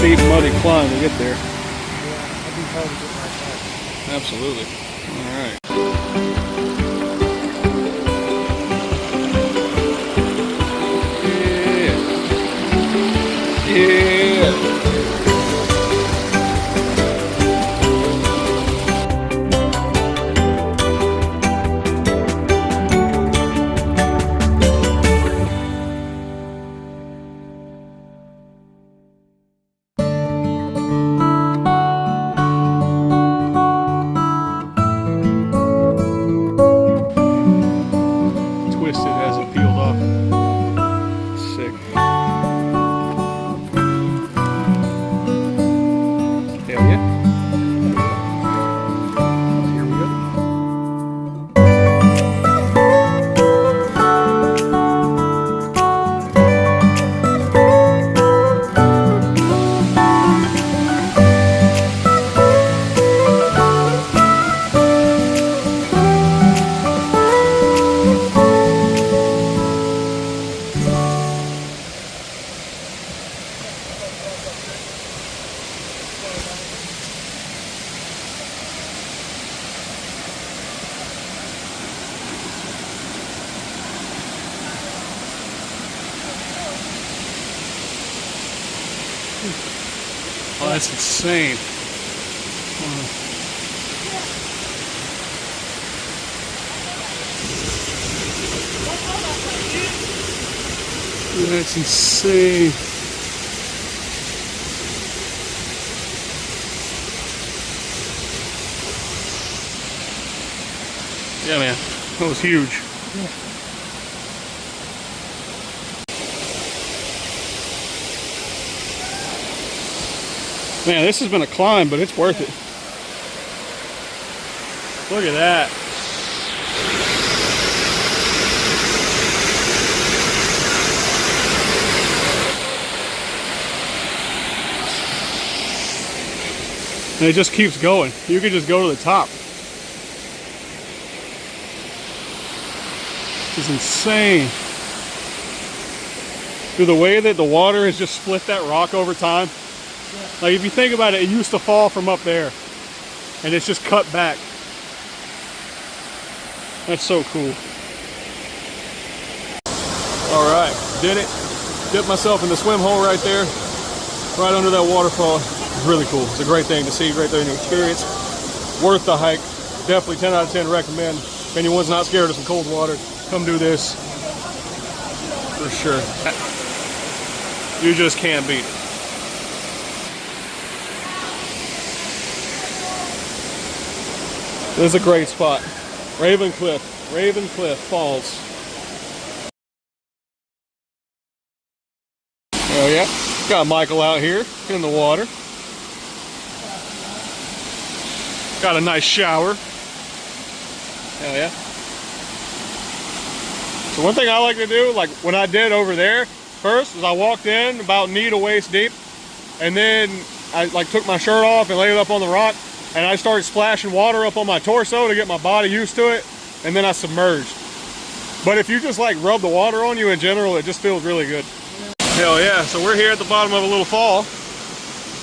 steep, muddy climb to get there. Yeah, I'd be hard to get my back. Absolutely. All right. Yeah. Twisted, hasn't peeled off. Sick. Hell yeah. Here we go. Oh, that's insane. That's insane. Yeah, man, that was huge. Yeah. Man, this has been a climb, but it's worth it. Look at that. And it just keeps going. You can just go to the top. This is insane. Dude, the way that the water has just split that rock over time. Like if you think about it, it used to fall from up there and it's just cut back. That's so cool. All right, did it. Dipped myself in the swim hole right there, right under that waterfall. It's really cool. It's a great thing to see right there in the experience. Worth the hike. Definitely 10 out of 10 recommend. If anyone's not scared of some cold water, come do this. For sure. You just can't beat it. This is a great spot. Raven Cliff Falls. Oh yeah, got Michael out here in the water. Got a nice shower. Hell yeah. So one thing I like to do, like when I did over there first, is I walked in about knee to waist deep, and then I like took my shirt off and laid it up on the rock. And I started splashing water up on my torso to get my body used to it, and then I submerged. But if you just like rub the water on you in general, it just feels really good. Hell yeah, so we're here at the bottom of a little fall.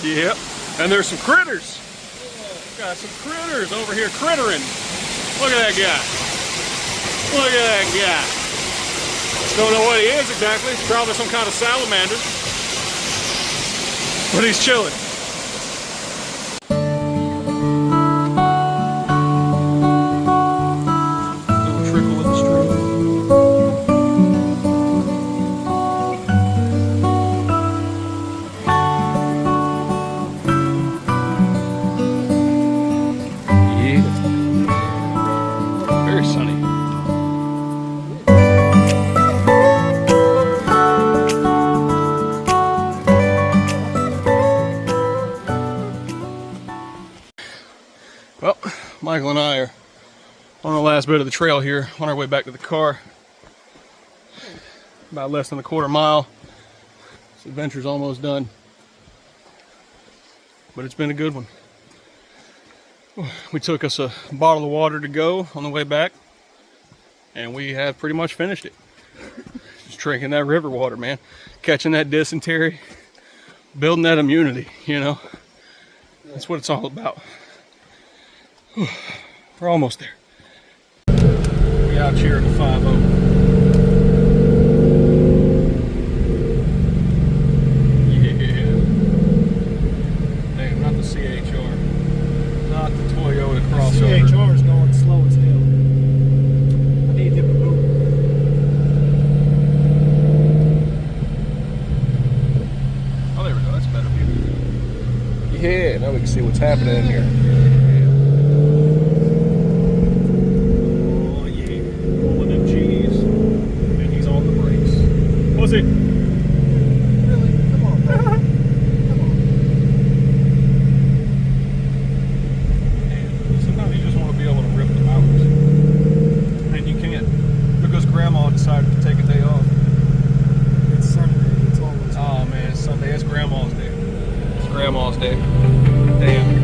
Yep, and there's some critters. Got some critters over here crittering. Look at that guy. Look at that guy. Don't know what he is exactly. Probably some kind of salamander. But he's chilling. Well, Michael and I are on the last bit of the trail here, on our way back to the car. About less than a quarter mile. This adventure's almost done. But it's been a good one. We took us a bottle of water to go on the way back, and we have pretty much finished it. Just drinking that river water, man. Catching that dysentery. building that immunity, you know. That's what it's all about. Whew. We're almost there. We out here at the 5-0. Yeah. Damn, not the CHR. Not the Toyota crossover. CHR is going slow as hell. I need to dip a boot. Oh, there we go. That's better view. Yeah, now we can see what's happening in here. Oh, yeah. Pulling them G's. And he's on the brakes. Was it? Really? Come on, bro. Come on. And sometimes you just want to be able to rip them out. And you can't. Because Grandma decided to take a day off. It's Sunday. It's always Oh, man. It's Sunday. It's Grandma's day. It's Grandma's day. Damn.